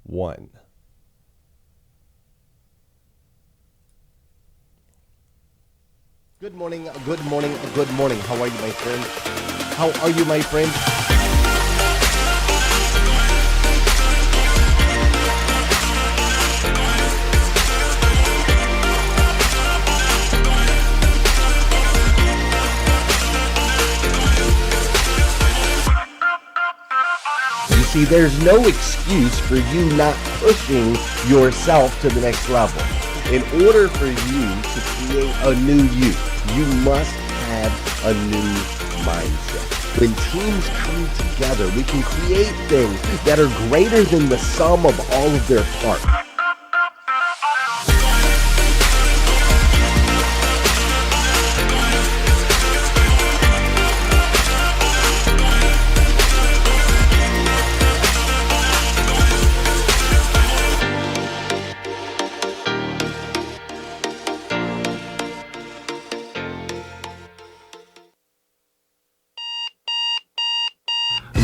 1. Good morning, good morning, good morning. How are you, my friend? How are you, my friend? You see, there's no excuse for you not pushing yourself to the next level. In order for you to create a new you must have a new mindset. When teams come together, we can create things that are greater than the sum of all of their parts.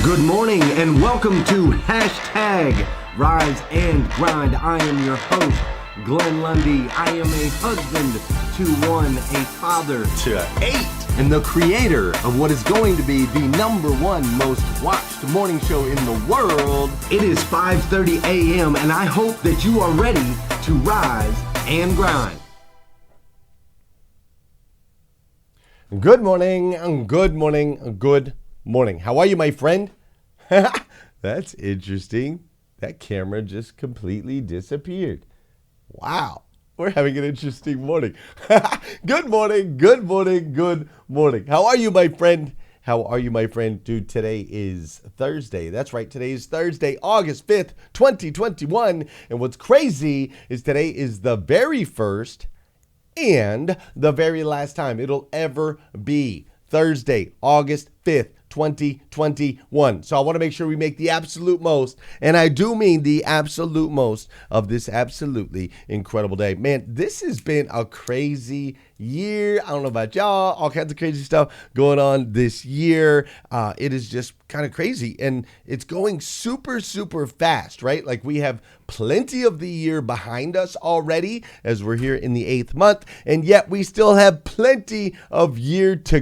Good morning and welcome to hashtag Rise and Grind. I am your host, Glenn Lundy. I am a husband to 1, a father to 8, and the creator of what is going to be the #1 most watched morning show in the world. It is 5:30 a.m. and I hope that you are ready to rise and grind. Good morning, good morning, good morning. How are you, my friend? That's interesting. That camera just completely disappeared. Wow. We're having an interesting morning. Good morning, good morning, good morning. How are you, my friend? How are you, my friend? Dude, today is Thursday. That's right. Today is Thursday, August 5th, 2021. And what's crazy is today is the very first and the very last time it'll ever be Thursday, August 5th, 2021. So I want to make sure we make the absolute most, and I do mean the absolute most of this absolutely incredible day. Man, this has been a crazy year. I don't know about y'all, all kinds of crazy stuff going on this year. It is just kind of crazy, and it's going super, super fast, right? Like we have plenty of the year behind us already as we're here in the 8th month, and yet we still have plenty of year to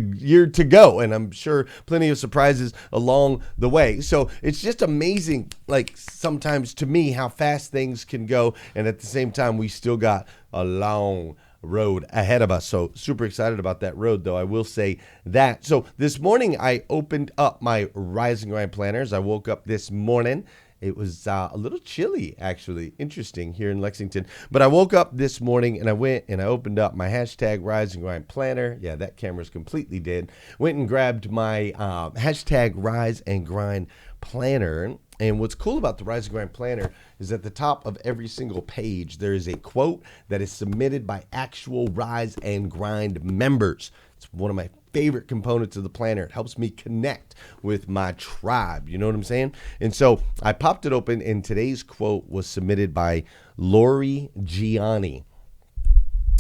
go, and I'm sure plenty of surprises along the way. So it's just amazing, like sometimes to me, how fast things can go, and at the same time we still got a long road ahead of us. So super excited about that road, though, I will say that. So this morning I opened up my Rise and Grind planners. I woke up this morning. It was a little chilly, actually. Interesting here in Lexington. But I woke up this morning and I went and I opened up my hashtag Rise and Grind planner. Yeah, that camera's completely dead. Went and grabbed my hashtag Rise and Grind planner. And what's cool about the Rise and Grind planner is at the top of every single page, there is a quote that is submitted by actual Rise and Grind members. It's one of my favorite components of the planner. It helps me connect with my tribe. You know what I'm saying? And so I popped it open, and today's quote was submitted by Lori Gianni.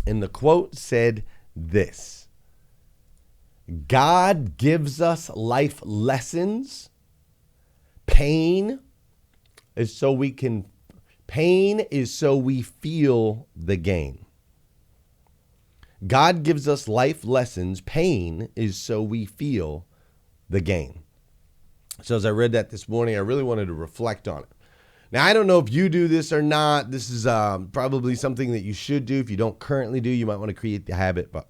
And the quote said this: God gives us life lessons. Pain is so we feel the gain. God gives us life lessons. Pain is so we feel the gain. So as I read that this morning, I really wanted to reflect on it. Now, I don't know if you do this or not. This is probably something that you should do. If you don't currently do, you might want to create the habit, but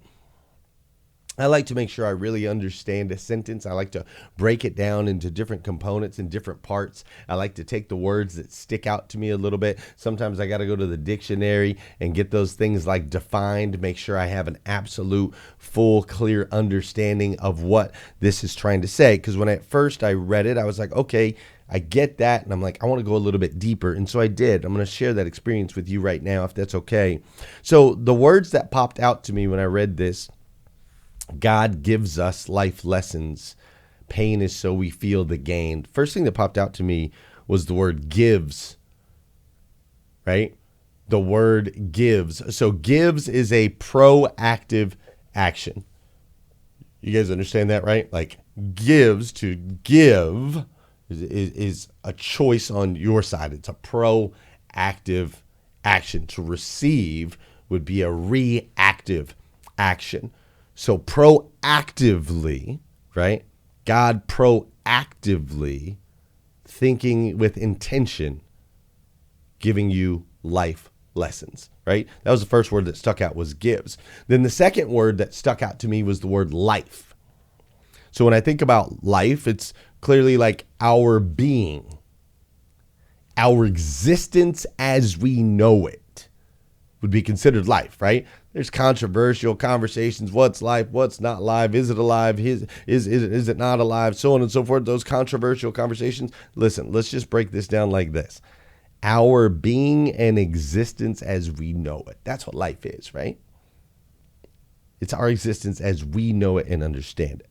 I like to make sure I really understand a sentence. I like to break it down into different components and different parts. I like to take the words that stick out to me a little bit. Sometimes I got to go to the dictionary and get those things like defined, make sure I have an absolute, full, clear understanding of what this is trying to say. Because when at first I read it, I was like, okay, I get that. And I'm like, I want to go a little bit deeper. And so I did. I'm going to share that experience with you right now, if that's okay. So the words that popped out to me when I read this: God gives us life lessons. Pain is so we feel the gain. First thing that popped out to me was the word gives, right? The word gives. So gives is a proactive action. You guys understand that, right? Like gives, to give, is a choice on your side. It's a proactive action. To receive would be a reactive action. So proactively, right? God proactively thinking with intention, giving you life lessons, right? That was the first word that stuck out, was gives. Then the second word that stuck out to me was the word life. So when I think about life, it's clearly like our being, our existence as we know it would be considered life, right? There's controversial conversations. What's life? What's not life? Is it alive? Is it not alive? So on and so forth. Those controversial conversations. Listen, let's just break this down like this. Our being and existence as we know it. That's what life is, right? It's our existence as we know it and understand it.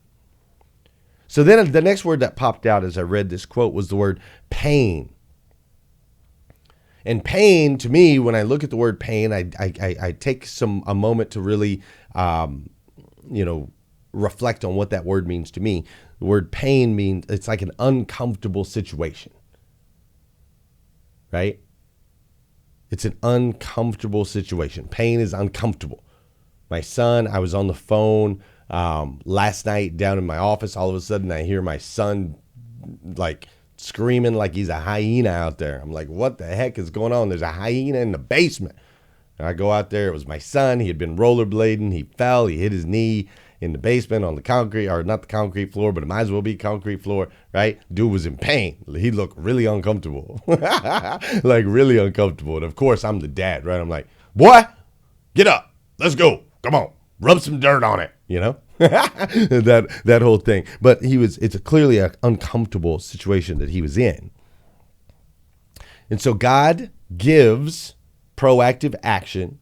So then the next word that popped out as I read this quote was the word pain. And pain, to me, when I look at the word pain, I take a moment to really, reflect on what that word means to me. The word pain means it's like an uncomfortable situation, right? It's an uncomfortable situation. Pain is uncomfortable. My son, I was on the phone last night down in my office. All of a sudden, I hear my son like screaming like he's a hyena out there. I'm like, what the heck is going on? There's a hyena in the basement. And I go out there. It was my son. He had been rollerblading. He fell. He hit his knee in the basement on the concrete, or not the concrete floor, but it might as well be concrete floor, right? Dude was in pain. He looked really uncomfortable, like really uncomfortable. And of course, I'm the dad, right? I'm like, boy, get up. Let's go. Come on. Rub some dirt on it, that whole thing. But it's clearly an uncomfortable situation that he was in. And so God gives proactive action,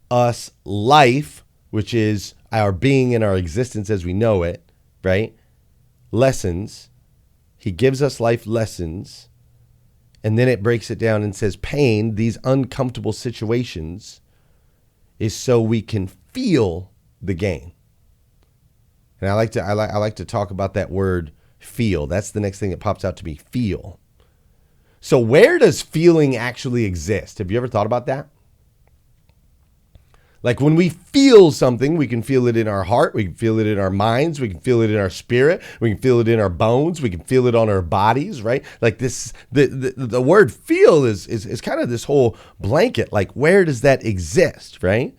us life, which is our being and our existence as we know it, right? Lessons. He gives us life lessons. And then it breaks it down and says pain, these uncomfortable situations, is so we can feel the gain. And I like to talk about that word feel. That's the next thing that pops out to me, feel. So where does feeling actually exist? Have you ever thought about that? Like when we feel something, we can feel it in our heart, we can feel it in our minds, we can feel it in our spirit, we can feel it in our bones, we can feel it on our bodies, right? Like this, the word feel is kind of this whole blanket. Like where does that exist, right?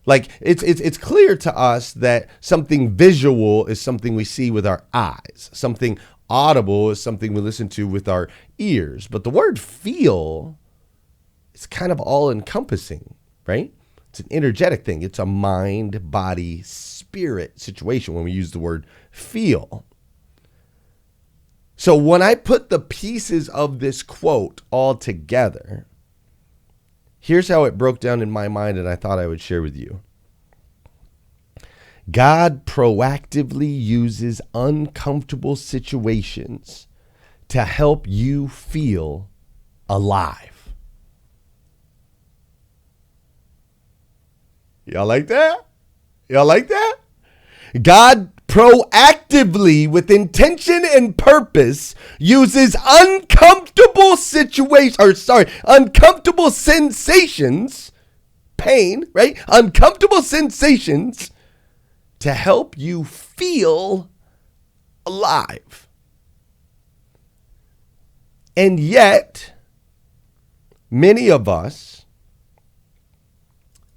Like it's clear to us that something visual is something we see with our eyes. Something audible is something we listen to with our ears. But the word feel is kind of all encompassing, right? It's an energetic thing. It's a mind, body, spirit situation when we use the word feel. So when I put the pieces of this quote all together, here's how it broke down in my mind, and I thought I would share with you. God proactively uses uncomfortable situations to help you feel alive. Y'all like that? Y'all like that? God proactively, with intention and purpose, uses uncomfortable sensations, pain, right? Uncomfortable sensations to help you feel alive. And yet, many of us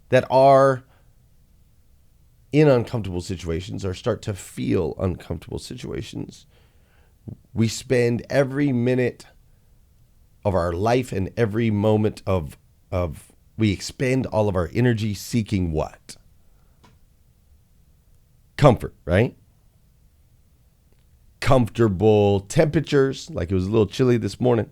that are in uncomfortable situations or start to feel uncomfortable situations, we spend every minute of our life and every moment of we expend all of our energy seeking what? Comfort, right? Comfortable temperatures, like it was a little chilly this morning.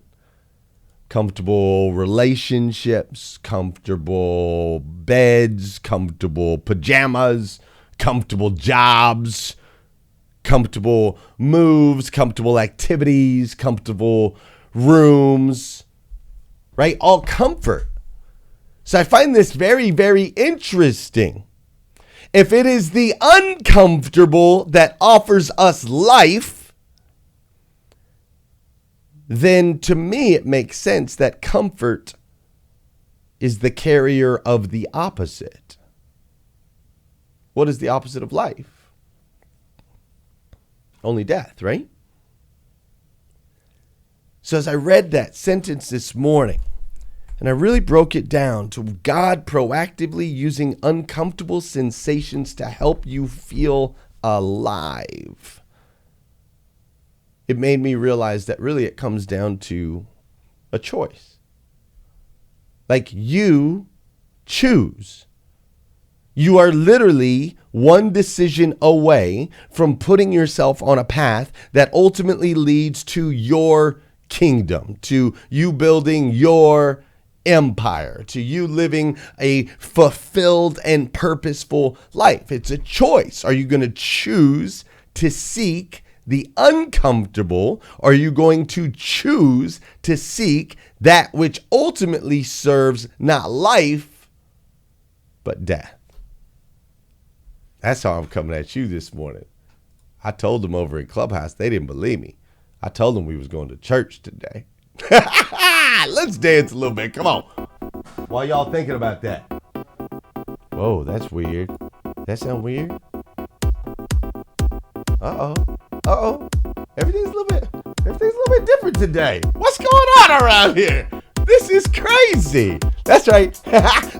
Comfortable relationships, comfortable beds, comfortable pajamas, comfortable jobs, comfortable moves, comfortable activities, comfortable rooms, right? All comfort. So I find this very, very interesting. If it is the uncomfortable that offers us life, then to me it makes sense that comfort is the carrier of the opposite. What is the opposite of life? Only death, right? So as I read that sentence this morning, and I really broke it down to God proactively using uncomfortable sensations to help you feel alive, it made me realize that really it comes down to a choice. Like you choose. You are literally one decision away from putting yourself on a path that ultimately leads to your kingdom, to you building your empire, to you living a fulfilled and purposeful life. It's a choice. Are you going to choose to seek the uncomfortable? Or are you going to choose to seek that which ultimately serves not life, but death? That's how I'm coming at you this morning. I told them over in Clubhouse, they didn't believe me. I told them we was going to church today. Let's dance a little bit. Come on. While y'all thinking about that. Whoa, that's weird. That sound weird? Uh-oh. Uh-oh. Everything's a little bit different today. What's going on around here? This is crazy. That's right.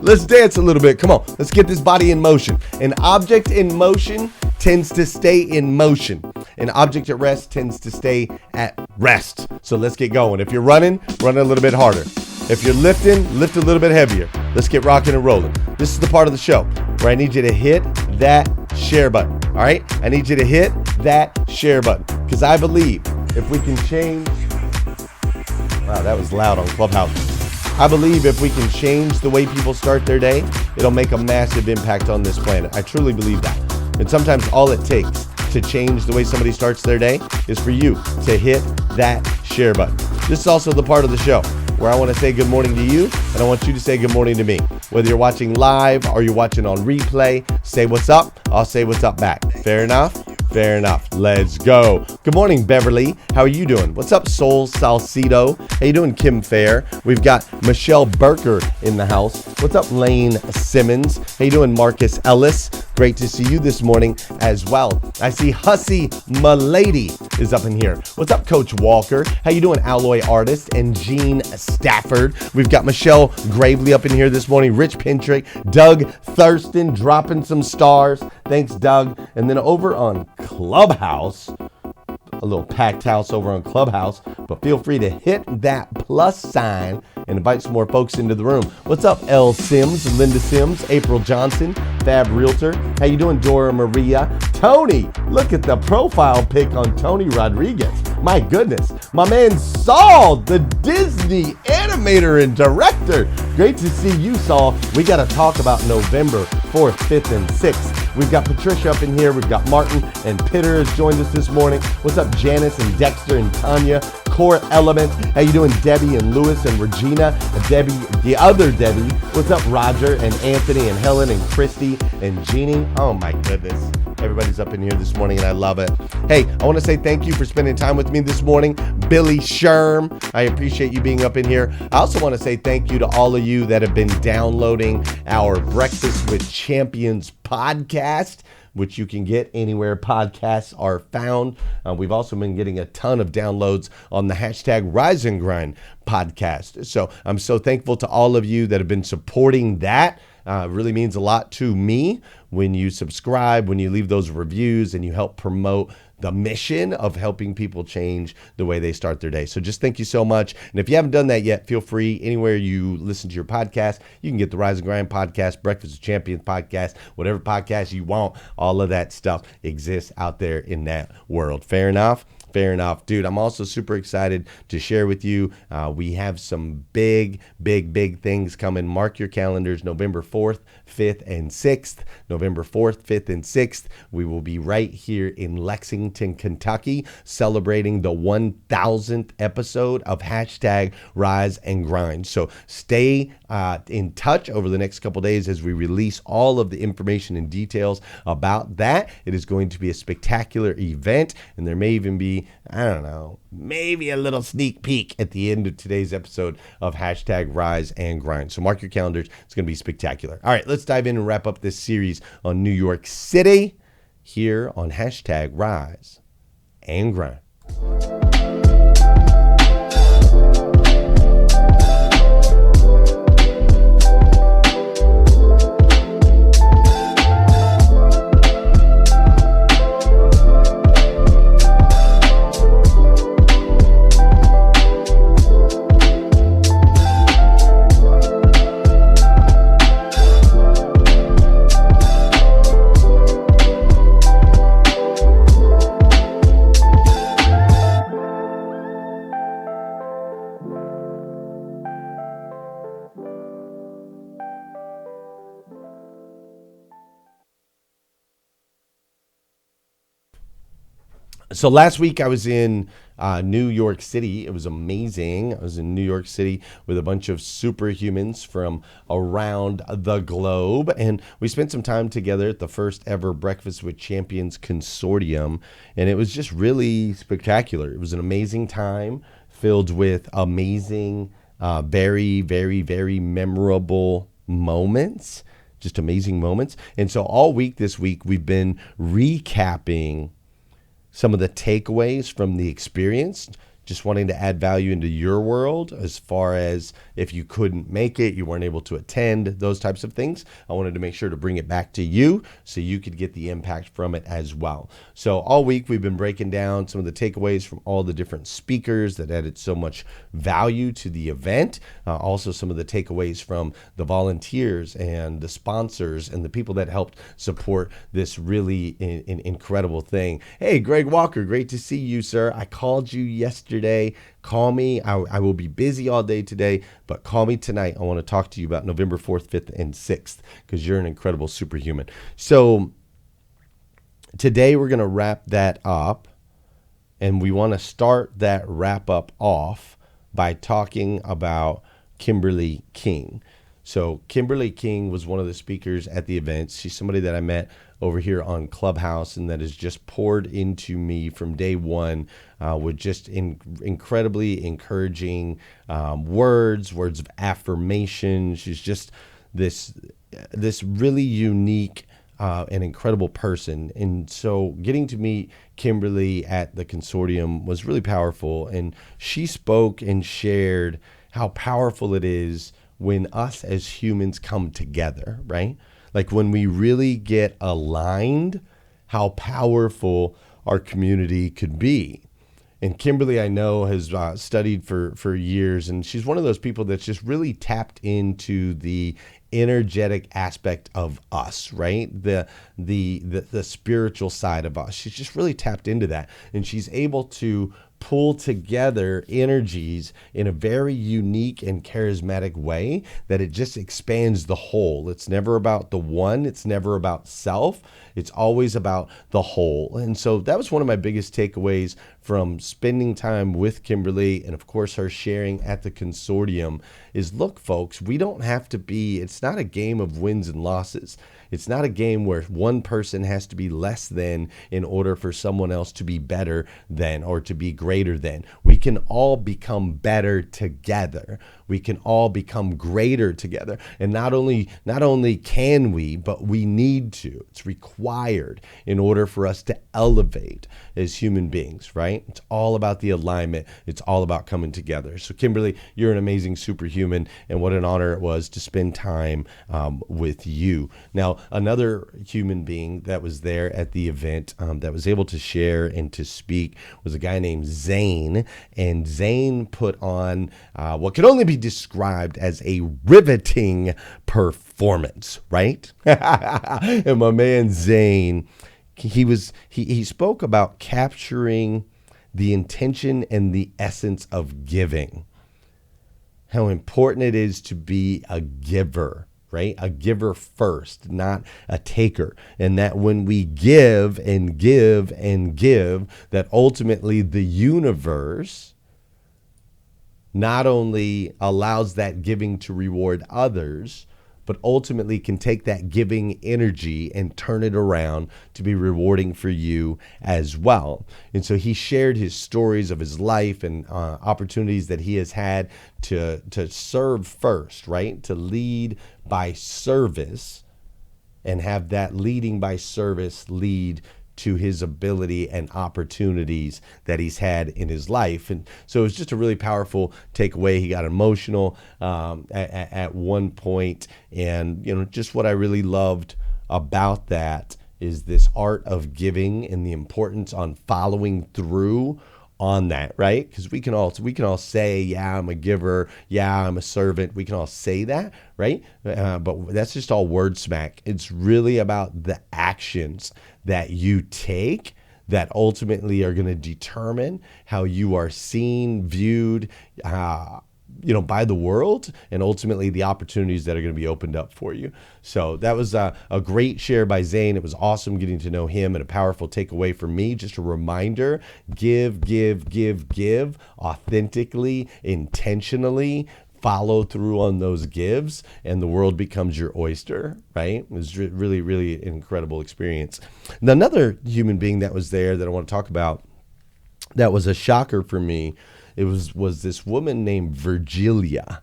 Let's dance a little bit. Come on. Let's get this body in motion. An object in motion tends to stay in motion. An object at rest tends to stay at rest. So let's get going. If you're running, run a little bit harder. If you're lifting, lift a little bit heavier. Let's get rocking and rolling. This is the part of the show where I need you to hit that share button. All right? I need you to hit that share button because I believe if we can change. Wow, that was loud on Clubhouse. I believe if we can change the way people start their day, it'll make a massive impact on this planet. I truly believe that. And sometimes all it takes to change the way somebody starts their day is for you to hit that share button. This is also the part of the show where I want to say good morning to you, and I want you to say good morning to me. Whether you're watching live or you're watching on replay, say what's up, I'll say what's up back. Fair enough? Fair enough. Let's go. Good morning, Beverly. How are you doing? What's up, Soul Salcido? How you doing, Kim Fair? We've got Michelle Berker in the house. What's up, Lane Simmons? How you doing, Marcus Ellis? Great to see you this morning as well. I see Hussy Milady is up in here. What's up, Coach Walker? How you doing, Alloy Artist and Jean Stafford? We've got Michelle Gravely up in here this morning. Rich Pintrick, Doug Thurston dropping some stars. Thanks, Doug. And then over on Clubhouse, a little packed house over on Clubhouse, but feel free to hit that plus sign and invite some more folks into the room. What's up, L. Sims, Linda Sims, April Johnson, Fab Realtor? How you doing, Dora Maria? Tony, look at the profile pic on Tony Rodriguez. My goodness, my man Saul, the Disney animator and director. Great to see you, Saul. We got to talk about November 4th, 5th, and 6th. We've got Patricia up in here. We've got Martin and Pitter has joined us this morning. What's up, Janice and Dexter and Tanya? Core Element. How you doing, Debbie and Lewis and Regina? Debbie, the other Debbie. What's up, Roger and Anthony and Helen and Christy and Jeannie? Oh my goodness. Everybody's up in here this morning and I love it. Hey, I want to say thank you for spending time with me this morning. Billy Sherm, I appreciate you being up in here. I also want to say thank you to all of you that have been downloading our Breakfast with Champions podcast, which you can get anywhere podcasts are found. We've also been getting a ton of downloads on the hashtag Rise and Grind podcast. So I'm so thankful to all of you that have been supporting that. It really means a lot to me when you subscribe, when you leave those reviews, and you help promote the mission of helping people change the way they start their day. So just thank you so much. And if you haven't done that yet, feel free, anywhere you listen to your podcast, you can get the Rise and Grind podcast, Breakfast with Champions podcast, whatever podcast you want. All of that stuff exists out there in that world. Fair enough? Fair enough. Dude, I'm also super excited to share with you. We have some big things coming. Mark your calendars, November 4th, 5th, and 6th. November 4th, 5th, and 6th. We will be right here in Lexington, Kentucky, celebrating the 1,000th episode of hashtag Rise and Grind. So stay in touch over the next couple days as we release all of the information and details about that. It is going to be a spectacular event, and there may even be, I don't know, maybe a little sneak peek at the end of today's episode of hashtag Rise and Grind. So mark your calendars. It's going to be spectacular. All right, let's dive in and wrap up this series on New York City here on hashtag Rise and Grind. So last week I was in New York City. It was amazing. I was in New York City with a bunch of superhumans from around the globe. And we spent some time together at the first ever Breakfast with Champions Consortium. And it was just really spectacular. It was an amazing time filled with amazing, very, very, very memorable moments. Just amazing moments. And so all week this week, we've been recapping some of the takeaways from the experience, just wanting to add value into your world as far as if you couldn't make it, you weren't able to attend, those types of things. I wanted to make sure to bring it back to you so you could get the impact from it as well. So all week we've been breaking down some of the takeaways from all the different speakers that added so much value to the event. Also some of the takeaways from the volunteers and the sponsors and the people that helped support this really incredible thing. Hey, Greg Walker, great to see you, sir. I called you yesterday. Call me. I will be busy all day today, but call me tonight. I want to talk to you about November 4th, 5th, and 6th because you're an incredible superhuman. So today we're going to wrap that up, and we want to start that wrap up off by talking about Kimberly King. So Kimberly King was one of the speakers at the event. She's somebody that I met over here on Clubhouse and that has just poured into me from day one with just incredibly encouraging words of affirmation. She's just this really unique and incredible person. And so getting to meet Kimberly at the consortium was really powerful. And she spoke and shared how powerful it is when us as humans come together, right? Like when we really get aligned, how powerful our community could be. And Kimberly, I know, has studied for years, and she's one of those people that's just really tapped into the energetic aspect of us, right? The spiritual side of us. She's just really tapped into that, and she's able to pull together energies in a very unique and charismatic way that it just expands the whole. It's never about the one. It's never about self. It's always about the whole. And so that was one of my biggest takeaways from spending time with Kimberly, and of course her sharing at the consortium is, look, folks, we don't have to be, it's not a game of wins and losses. It's not a game where one person has to be less than in order for someone else to be better than or to be greater than. We can all become better together. We can all become greater together. And not only can we, but we need to. It's required in order for us to elevate as human beings, right? It's all about the alignment. It's all about coming together. So Kimberly, you're an amazing superhuman, and what an honor it was to spend time with you. Now, another human being that was there at the event that was able to share and to speak was a guy named Zane. And Zane put on what could only be described as a riveting performance, right? And my man Zane, he spoke about capturing the intention and the essence of giving. How important it is to be a giver, right? A giver first, not a taker. And that when we give and give and give, that ultimately the universe not only allows that giving to reward others, but ultimately can take that giving energy and turn it around to be rewarding for you as well. And so he shared his stories of his life and opportunities that he has had to serve first, right? To lead by service and have that leading by service lead to his ability and opportunities that he's had in his life. And so it was just a really powerful takeaway. He got emotional at one point. And, just what I really loved about that is this art of giving and the importance on following through on that, right? Because we can all say, yeah, I'm a giver, yeah, I'm a servant. We can all say that, right? But that's just all word smack. It's really about the actions that you take that ultimately are going to determine how you are seen, viewed, by the world, and ultimately the opportunities that are going to be opened up for you. So that was a great share by Zane. It was awesome getting to know him, and a powerful takeaway for me. Just a reminder, give authentically, intentionally. Follow through on those gives, and the world becomes your oyster, right? It was really, really an incredible experience. Now, another human being that was there that I want to talk about that was a shocker for me, it was this woman named Virgilia,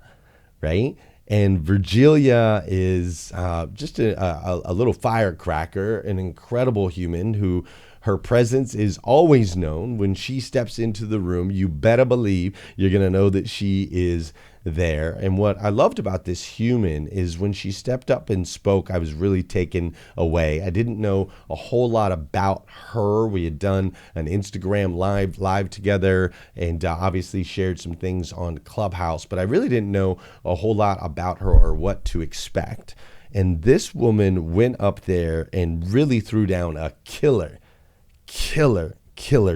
right? And Virgilia is just a little firecracker, an incredible human who her presence is always known. When she steps into the room, you better believe you're going to know that she is there. And what I loved about this human is when she stepped up and spoke, I was really taken away. I didn't know a whole lot about her. We had done an Instagram live together, and obviously shared some things on Clubhouse, but I really didn't know a whole lot about her or what to expect. And this woman went up there and really threw down a killer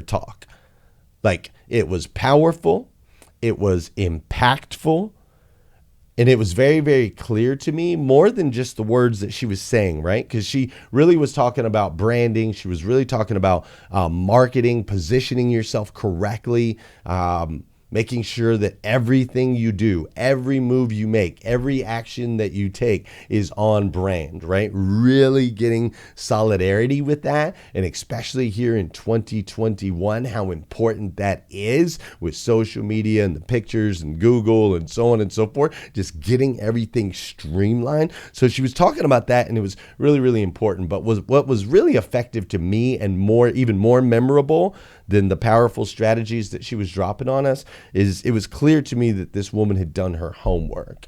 talk. Like, it was powerful, it was impactful, and it was very, very clear to me, more than just the words that she was saying, right? Because she really was talking about branding. She was really talking about marketing, positioning yourself correctly, making sure that everything you do, every move you make, every action that you take is on brand, right? Really getting solidarity with that. And especially here in 2021, how important that is with social media and the pictures and Google and so on and so forth, just getting everything streamlined. So she was talking about that, and it was really, really important. But what was really effective to me, and even more memorable than the powerful strategies that she was dropping on us, is it was clear to me that this woman had done her homework.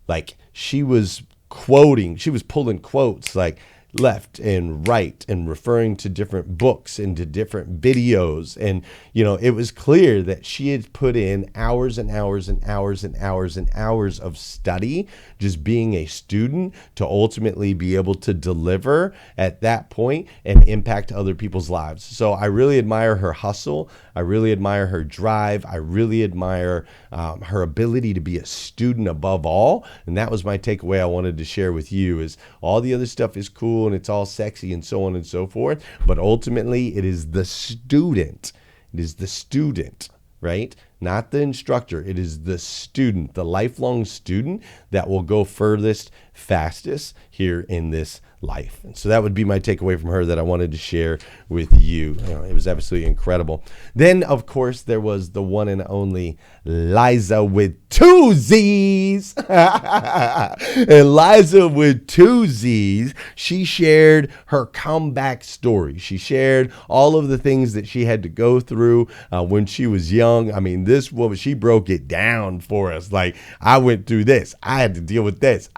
Like, she was pulling quotes like left and right and referring to different books and to different videos. And, it was clear that she had put in hours and hours and hours and hours and hours of study, just being a student, to ultimately be able to deliver at that point and impact other people's lives. So I really admire her hustle. I really admire her drive. I really admire her ability to be a student above all. And that was my takeaway I wanted to share with you, is all the other stuff is cool and it's all sexy and so on and so forth. But ultimately, it is the student. It is the student, right? Not the instructor. It is the student, the lifelong student, that will go furthest, fastest here in this life. And so that would be my takeaway from her that I wanted to share with you. It was absolutely incredible. Then, of course, there was the one and only Liza with two Z's. And Liza with two Z's, she shared her comeback story. She shared all of the things that she had to go through when she was young. I mean, this woman, she broke it down for us. Like, I went through this. I had to deal with this.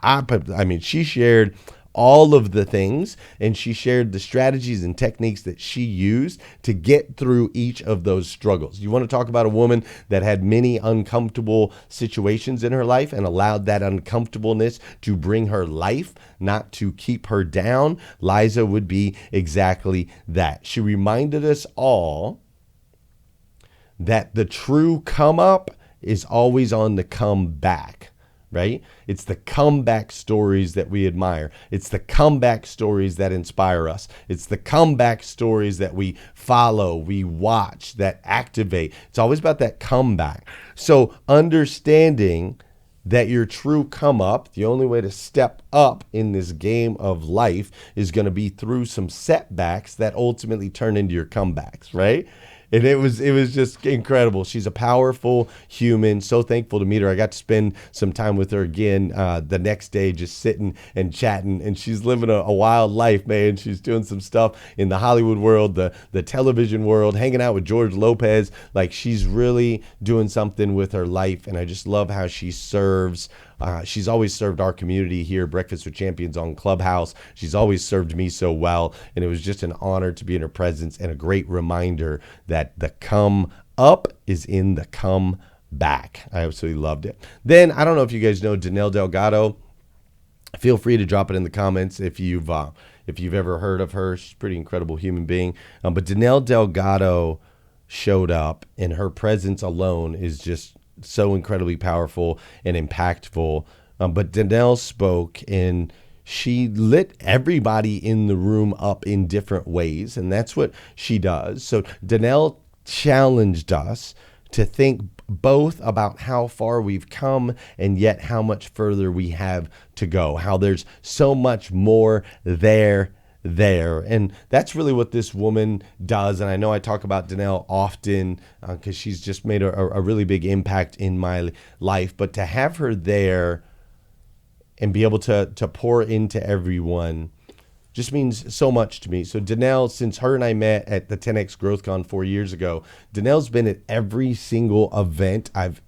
She shared all of the things, and she shared the strategies and techniques that she used to get through each of those struggles. You want to talk about a woman that had many uncomfortable situations in her life and allowed that uncomfortableness to bring her life, not to keep her down. Liza would be exactly that. She reminded us all that the true come up is always on the come back, right? It's the comeback stories that we admire. It's the comeback stories that inspire us. It's the comeback stories that we follow, we watch, that activate. It's always about that comeback. So understanding that your true come up, the only way to step up in this game of life is going to be through some setbacks that ultimately turn into your comebacks, right? And it was just incredible. She's a powerful human. So thankful to meet her. I got to spend some time with her again the next day, just sitting and chatting. And she's living a wild life, man. She's doing some stuff in the Hollywood world, the television world, hanging out with George Lopez. Like, she's really doing something with her life. And I just love how she serves. She's always served our community here, Breakfast with Champions on Clubhouse. She's always served me so well. And it was just an honor to be in her presence and a great reminder that the come up is in the come back. I absolutely loved it. Then, I don't know if you guys know Danelle Delgado. Feel free to drop it in the comments if you've ever heard of her. She's a pretty incredible human being. But Danelle Delgado showed up, and her presence alone is just so incredibly powerful and impactful. But Danelle spoke, and she lit everybody in the room up in different ways, and that's what she does. So Danelle challenged us to think both about how far we've come and yet how much further we have to go, how there's so much more there. And that's really what this woman does. And I know I talk about Danelle often because she's just made a really big impact in my life. But to have her there and be able to pour into everyone just means so much to me. So Danelle, since her and I met at the 10X GrowthCon 4 years ago, Danelle's been at every single event I've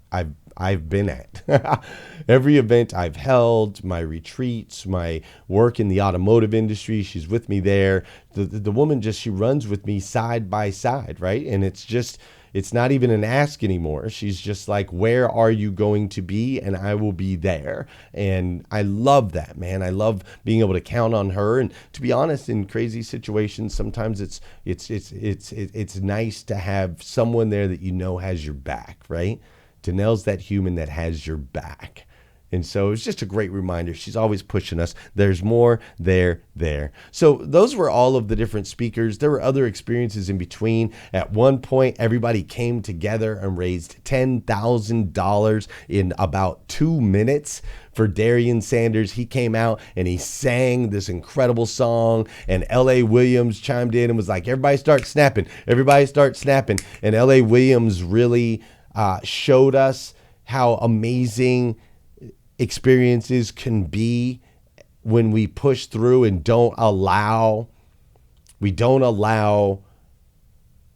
been at. Every event I've held, my retreats, my work in the automotive industry, she's with me there. The woman she runs with me side by side, right? And it's not even an ask anymore. She's just like, where are you going to be? And I will be there. And I love that, man. I love being able to count on her. And to be honest, in crazy situations, sometimes it's nice to have someone there that you know has your back, right? Danelle's that human that has your back. And so it's just a great reminder. She's always pushing us. There's more there. So those were all of the different speakers. There were other experiences in between. At one point, everybody came together and raised $10,000 in about 2 minutes for Darian Sanders. He came out and he sang this incredible song, and L.A. Williams chimed in and was like, everybody start snapping. And L.A. Williams really showed us how amazing experiences can be when we push through and don't allow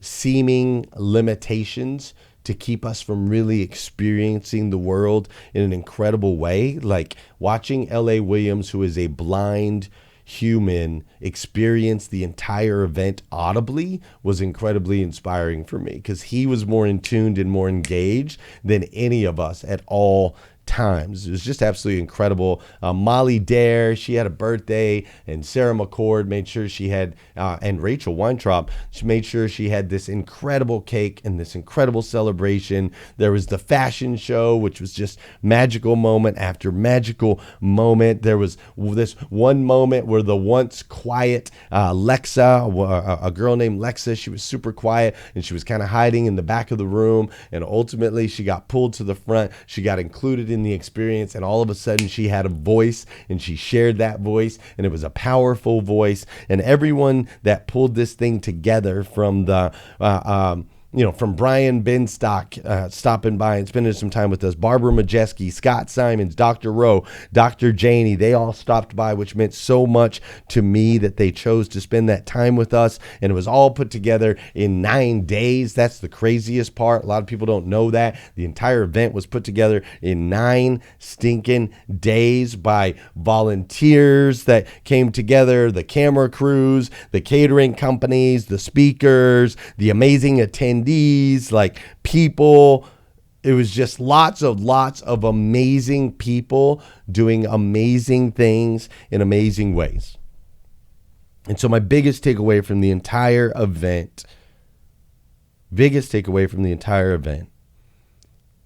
seeming limitations to keep us from really experiencing the world in an incredible way. Like watching L.A. Williams, who is a blind human, experience the entire event audibly was incredibly inspiring for me, because he was more in tuned and more engaged than any of us at all times. It was just absolutely incredible. Molly Dare, she had a birthday, and Sarah McCord made sure she had, and Rachel Weintraub, she made sure she had this incredible cake and this incredible celebration. There was the fashion show, which was just magical moment after magical moment. There was this one moment where the once quiet Lexa, a girl named Lexa, she was super quiet and she was kind of hiding in the back of the room, and ultimately she got pulled to the front. She got included in the experience, and all of a sudden she had a voice, and she shared that voice, and it was a powerful voice. And everyone that pulled this thing together, from the from Brian Benstock stopping by and spending some time with us, Barbara Majeski, Scott Simons, Dr. Rowe, Dr. Janey, they all stopped by, which meant so much to me that they chose to spend that time with us. And it was all put together in 9 days. That's the craziest part. A lot of people don't know that. The entire event was put together in 9 stinking days by volunteers that came together, the camera crews, the catering companies, the speakers, the amazing attendees, like people. It was just lots of amazing people doing amazing things in amazing ways. And so my biggest takeaway from the entire event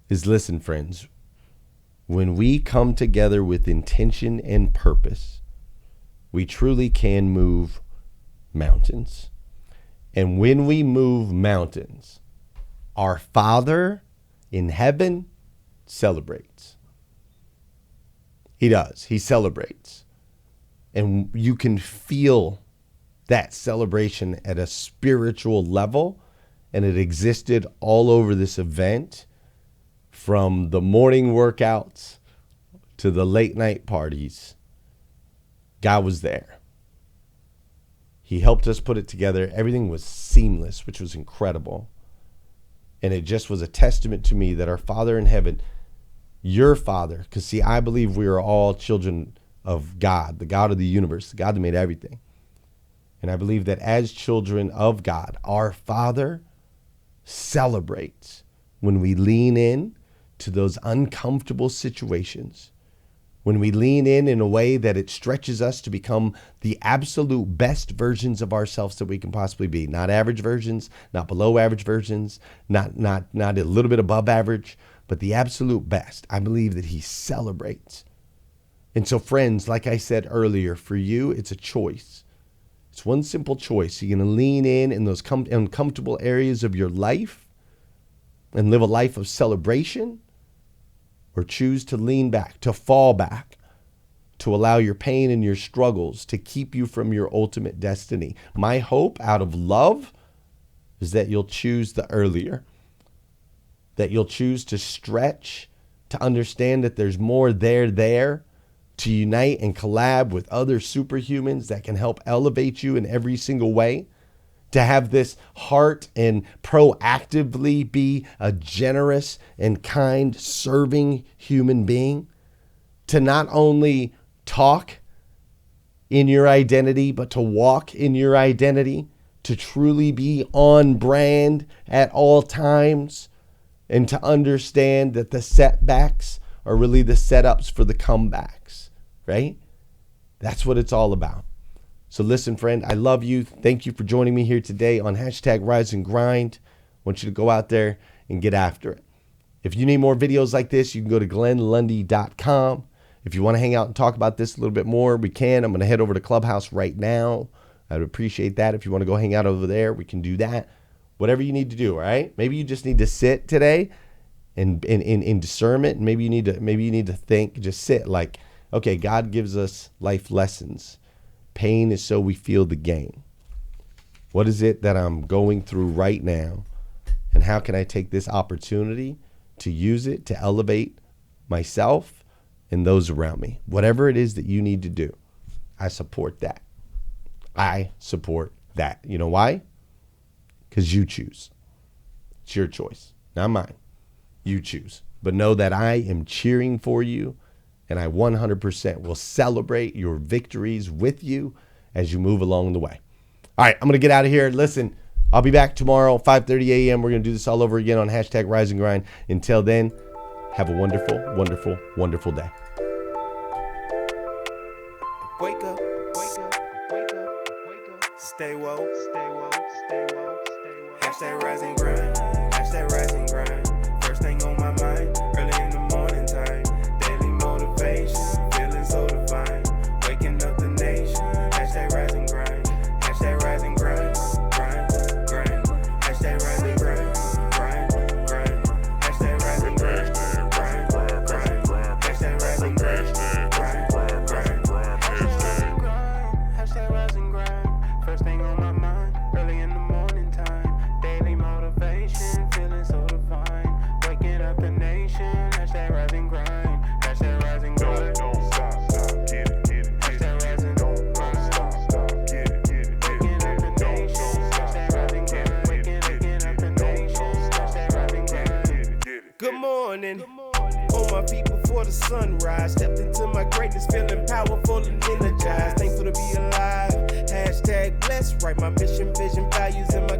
is, listen, friends, when we come together with intention and purpose, we truly can move mountains. And when we move mountains, our Father in heaven celebrates. He does. He celebrates. And you can feel that celebration at a spiritual level. And it existed all over this event, from the morning workouts to the late night parties. God was there. He helped us put it together. Everything was seamless, which was incredible. And it just was a testament to me that our Father in heaven, your Father, because see, I believe we are all children of God, the God of the universe, the God that made everything. And I believe that as children of God, our Father celebrates when we lean in to those uncomfortable situations, when we lean in a way that it stretches us to become the absolute best versions of ourselves that we can possibly be. Not average versions, not below average versions, not a little bit above average, but the absolute best. I believe that he celebrates. And so friends, like I said earlier, for you, it's a choice. It's one simple choice. You're going to lean in those uncomfortable areas of your life and live a life of celebration, or choose to lean back, to fall back, to allow your pain and your struggles to keep you from your ultimate destiny. My hope out of love is that you'll choose the earlier, that you'll choose to stretch, to understand that there's more there, to unite and collab with other superhumans that can help elevate you in every single way, to have this heart and proactively be a generous and kind, serving human being, to not only talk in your identity, but to walk in your identity, to truly be on brand at all times, and to understand that the setbacks are really the setups for the comebacks, right? That's what it's all about. So listen, friend, I love you. Thank you for joining me here today on #RiseAndGrind. I want you to go out there and get after it. If you need more videos like this, you can go to glennlundy.com. If you want to hang out and talk about this a little bit more, we can. I'm going to head over to Clubhouse right now. I'd appreciate that. If you want to go hang out over there, we can do that. Whatever you need to do, all right? Maybe you just need to sit today and in discernment. And maybe you need to think, just sit like, okay, God gives us life lessons. Pain is so we feel the gain. What is it that I'm going through right now? And how can I take this opportunity to use it to elevate myself and those around me? Whatever it is that you need to do, I support that. I support that. You know why? Because you choose. It's your choice, not mine. You choose. But know that I am cheering for you, and I 100% will celebrate your victories with you as you move along the way. All right, I'm going to get out of here. Listen, I'll be back tomorrow, 5:30 a.m. We're going to do this all over again on #RiseAndGrind. Until then, have a wonderful, wonderful, wonderful day. Wake up, wake up, wake up, wake up. Stay woke, stay woke, stay woke, stay woke. #RiseAndGrind, #RiseAndGrind. First thing on my mind, early in the morning time. Daily motivation, feeling so divine. Waking up the nation, #RiseAndGrind, #RiseAndGrind, grind, grind. #RiseAndGrind, grind, grind. #RiseAndGrind, grind, grind. #RiseAndGrind, grind, grind. #Rise and grind. First thing on my mind, early in the morning time. Daily motivation, feeling so divine. Waking up the nation, #Rise and grind. #Rise and grind. Don't stop, get it, get it. #Rise and grind. Don't stop, get it, get it. Waking up the nation, #Rise and grind. Waking up the nation, #Rise and grind. Good morning. On my feet before the sunrise, stepped into my greatness, feeling powerful and energized. Thankful to be alive. #blessed. Write my mission, vision, values, and my